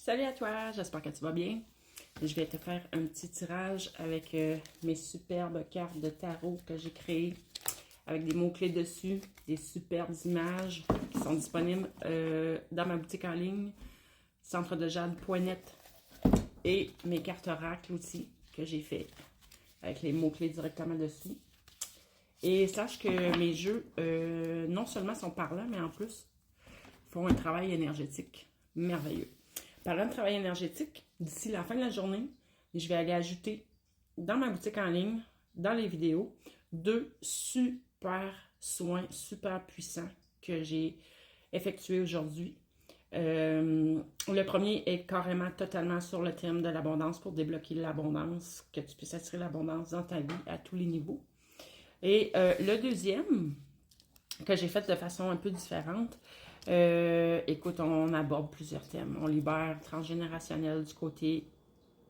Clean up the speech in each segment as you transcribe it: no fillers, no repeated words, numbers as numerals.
Salut à toi, j'espère que tu vas bien. Je vais te faire un petit tirage avec mes superbes cartes de tarot que j'ai créées avec des mots-clés dessus, des superbes images qui sont disponibles dans ma boutique en ligne, centredejade.net, et mes cartes oracles aussi que j'ai fait avec les mots-clés directement dessus. Et sache que mes jeux, non seulement sont parlants, mais en plus font un travail énergétique merveilleux. Parlant de travail énergétique, d'ici la fin de la journée, je vais aller ajouter dans ma boutique en ligne, dans les vidéos, 2 super soins super puissants que j'ai effectués aujourd'hui. Le premier est carrément totalement sur le thème de l'abondance pour débloquer l'abondance, que tu puisses attirer l'abondance dans ta vie à tous les niveaux. Et le deuxième, que j'ai fait de façon un peu différente, écoute, on aborde plusieurs thèmes. On libère transgénérationnel du côté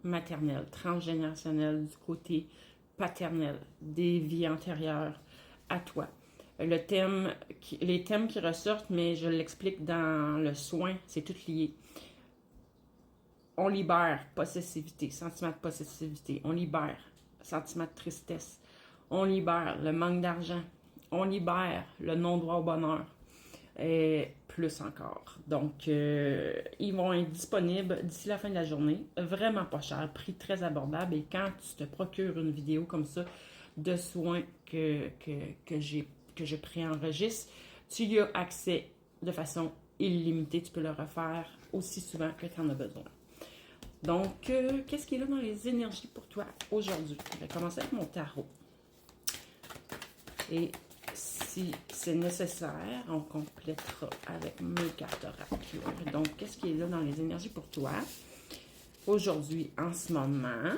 maternel, transgénérationnel du côté paternel, des vies antérieures à toi. Les thèmes qui ressortent, mais je l'explique dans le soin, c'est tout lié. On libère possessivité, sentiment de possessivité. On libère sentiment de tristesse. On libère le manque d'argent. On libère le non-droit au bonheur. Et plus encore. Donc, ils vont être disponibles d'ici la fin de la journée. Vraiment pas cher, prix très abordable. Et quand tu te procures une vidéo comme ça de soins que je préenregistre, tu y as accès de façon illimitée. Tu peux le refaire aussi souvent que tu en as besoin. Donc, qu'est-ce qui est là dans les énergies pour toi aujourd'hui? Je vais commencer avec mon tarot. Et si c'est nécessaire, on complétera avec mes cartes oracles. Donc, qu'est-ce qui est là dans les énergies pour toi aujourd'hui, en ce moment?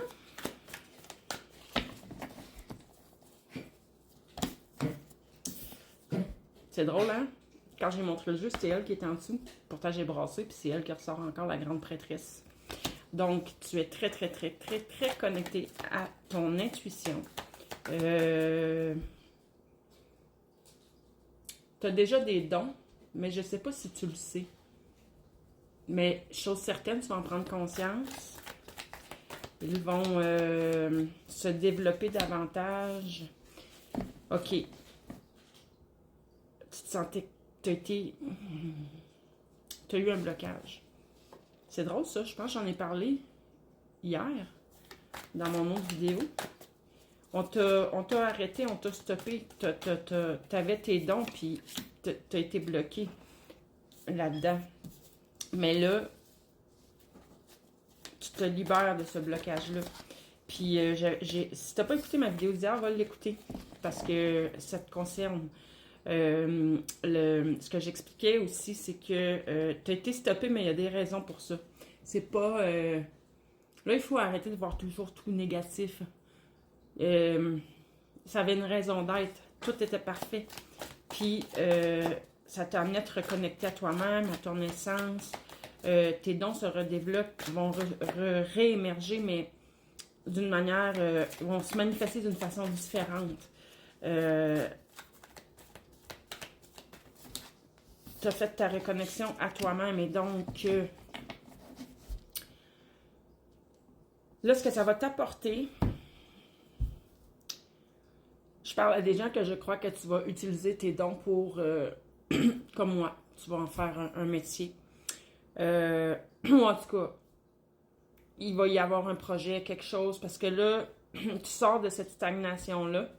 C'est drôle, hein? Quand j'ai montré le jeu, c'était elle qui était en dessous. Pourtant, j'ai brassé, puis c'est elle qui ressort encore la grande prêtresse. Donc, tu es très, très, très, très, très connecté à ton intuition. Tu as déjà des dons, mais je ne sais pas si tu le sais. Mais chose certaine, tu vas en prendre conscience. Ils vont se développer davantage. OK. Tu te sentais que tu as eu un blocage. C'est drôle ça, je pense que j'en ai parlé hier dans mon autre vidéo. On t'a arrêté, on t'a stoppé. T'avais tes dons, puis t'as été bloqué là-dedans. Mais là, tu te libères de ce blocage-là. Puis, si t'as pas écouté ma vidéo d'hier, va l'écouter. Parce que ça te concerne. Ce que j'expliquais aussi, c'est que t'as été stoppé, mais il y a des raisons pour ça. C'est pas... là, il faut arrêter de voir toujours tout négatif. Ça avait une raison d'être. Tout était parfait. Puis, ça t'a amené à te reconnecter à toi-même, à ton essence. Tes dons se redéveloppent, vont réémerger, mais d'une manière, vont se manifester d'une façon différente. Tu as fait ta reconnexion à toi-même et donc, là, ce que ça va t'apporter, je parle à des gens que je crois que tu vas utiliser tes dons pour, comme moi, tu vas en faire un métier. Ou en tout cas, il va y avoir un projet, quelque chose, parce que là, tu sors de cette stagnation-là.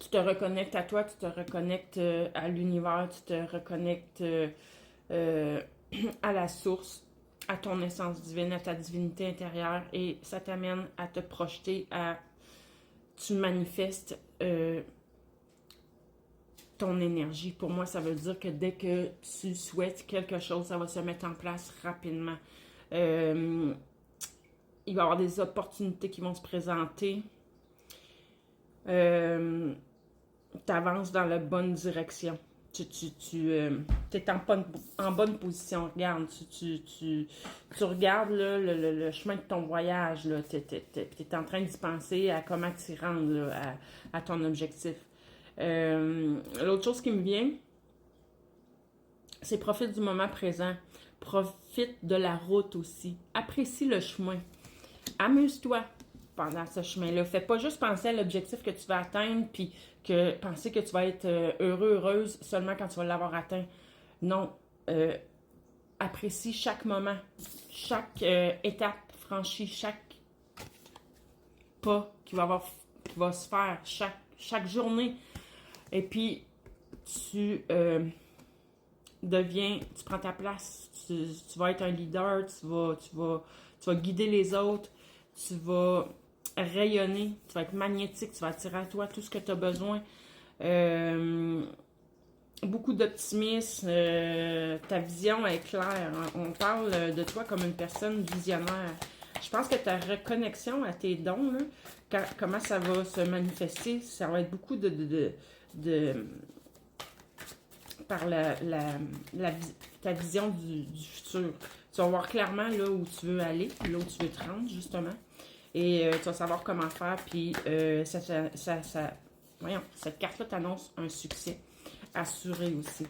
Tu te reconnectes à toi, tu te reconnectes à l'univers, tu te reconnectes à la source, à ton essence divine, à ta divinité intérieure, et ça t'amène à te projeter, tu manifestes ton énergie. Pour moi, ça veut dire que dès que tu souhaites quelque chose, ça va se mettre en place rapidement. Il va y avoir des opportunités qui vont se présenter. Tu avances dans la bonne direction. Tu es en bonne position. Regarde, tu regardes là, le chemin de ton voyage. Tu es en train d'y penser à comment t'y rendre là, à ton objectif. L'autre chose qui me vient, c'est profite du moment présent. Profite de la route aussi. Apprécie le chemin. Amuse-toi pendant ce chemin-là. Fais pas juste penser à l'objectif que tu vas atteindre, puis penser que tu vas être heureux, heureuse seulement quand tu vas l'avoir atteint. Non. Apprécie chaque moment, chaque étape franchie, chaque pas qui va se faire, chaque journée. Et puis, tu tu prends ta place, tu vas être un leader, tu vas guider les autres, tu vas rayonner, tu vas être magnétique, tu vas attirer à toi tout ce que tu as besoin. Beaucoup d'optimisme, ta vision est claire. On parle de toi comme une personne visionnaire. Je pense que ta reconnexion à tes dons, là, comment ça va se manifester, ça va être beaucoup par ta vision du futur. Tu vas voir clairement là où tu veux aller, là où tu veux te rendre, justement. Et tu vas savoir comment faire. Puis, voyons, cette carte-là t'annonce un succès assuré aussi.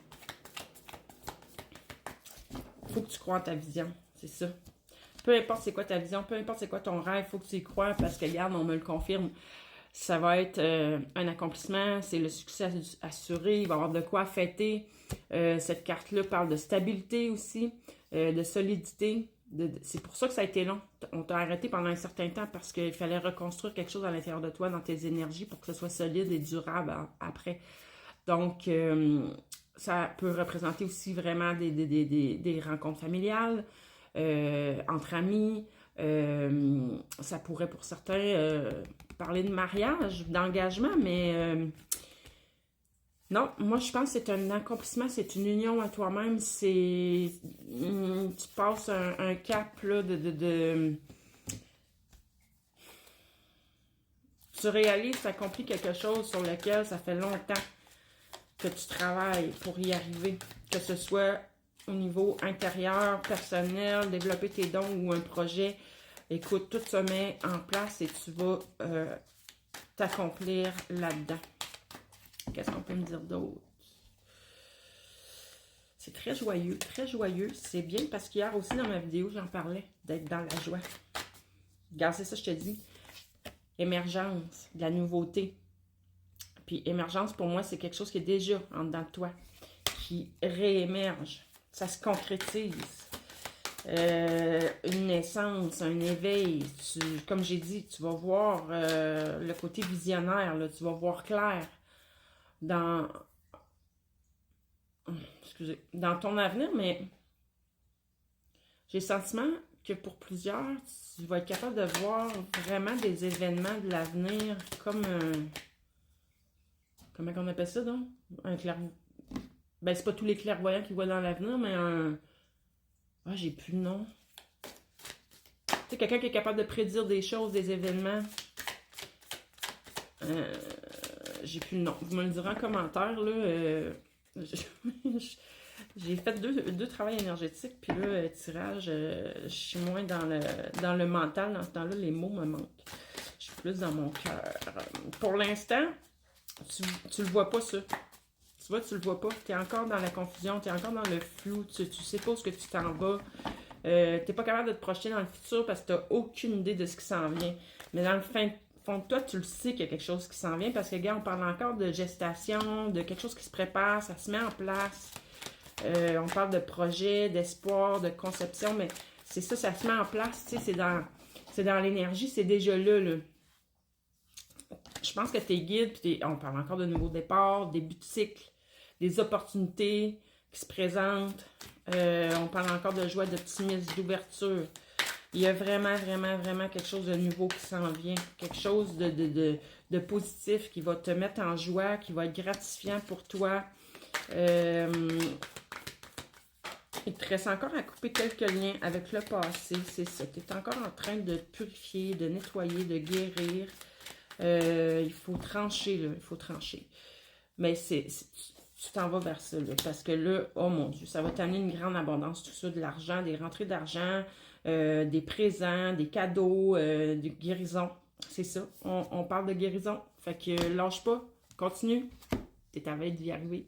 Il faut que tu crois en ta vision, c'est ça. Peu importe c'est quoi ta vision, peu importe c'est quoi ton rêve, il faut que tu y crois parce que, regarde, on me le confirme. Ça va être un accomplissement, c'est le succès assuré, il va y avoir de quoi fêter. Cette carte-là parle de stabilité aussi, de solidité. C'est pour ça que ça a été long. On t'a arrêté pendant un certain temps parce qu'il fallait reconstruire quelque chose à l'intérieur de toi, dans tes énergies, pour que ce soit solide et durable après. Donc, ça peut représenter aussi vraiment des rencontres familiales, entre amis. Ça pourrait pour certains parler de mariage, d'engagement, mais non, moi je pense que c'est un accomplissement, c'est une union à toi-même, tu passes un cap là, tu réalises, tu accomplis quelque chose sur lequel ça fait longtemps que tu travailles pour y arriver, que ce soit au niveau intérieur, personnel, développer tes dons ou un projet. Écoute, tout se met en place et tu vas t'accomplir là-dedans. Qu'est-ce qu'on peut me dire d'autre? C'est très joyeux, très joyeux. C'est bien parce qu'hier aussi dans ma vidéo, j'en parlais d'être dans la joie. Regarde, c'est ça je te dis. Émergence, de la nouveauté. Puis émergence, pour moi, c'est quelque chose qui est déjà en dedans de toi, qui réémerge. Ça se concrétise. Une naissance, un éveil. Comme j'ai dit, tu vas voir le côté visionnaire, là, tu vas voir clair dans ton avenir, mais j'ai le sentiment que pour plusieurs, tu vas être capable de voir vraiment des événements de l'avenir comme comment on appelle ça, donc? Un clairvoyant. Ben, c'est pas tous les clairvoyants qui voient dans l'avenir, mais un... Ah, j'ai plus le nom. Tu sais, quelqu'un qui est capable de prédire des choses, des événements. J'ai plus le nom. Vous me le direz en commentaire, là. J'ai fait deux travails énergétiques, puis là, tirage, je suis moins dans le mental. Dans ce temps-là, les mots me manquent. Je suis plus dans mon cœur. Pour l'instant, tu le vois pas, ça. Tu vois, tu le vois pas. Tu es encore dans la confusion, tu es encore dans le flou. Tu sais pas où est-ce que tu t'en vas. Tu n'es pas capable de te projeter dans le futur parce que tu n'as aucune idée de ce qui s'en vient. Mais dans le fond de toi, tu le sais qu'il y a quelque chose qui s'en vient parce que, regarde, on parle encore de gestation, de quelque chose qui se prépare, ça se met en place. On parle de projet, d'espoir, de conception, mais c'est ça, ça se met en place. Tu sais, c'est dans l'énergie, c'est déjà là. Je pense que tes guides, on parle encore de nouveaux départs, début de cycle, des opportunités qui se présentent. On parle encore de joie, d'optimisme, d'ouverture. Il y a vraiment, vraiment, vraiment quelque chose de nouveau qui s'en vient. Quelque chose de positif qui va te mettre en joie, qui va être gratifiant pour toi. Il te reste encore à couper quelques liens avec le passé, c'est ça. Tu es encore en train de purifier, de nettoyer, de guérir. Il faut trancher, là. Il faut trancher. Mais tu t'en vas vers ça, là. Parce que là, oh mon Dieu, ça va t'amener une grande abondance, tout ça, de l'argent, des rentrées d'argent, des présents, des cadeaux, de guérison. C'est ça. On parle de guérison. Fait que lâche pas. Continue. T'es à veille d'y arriver.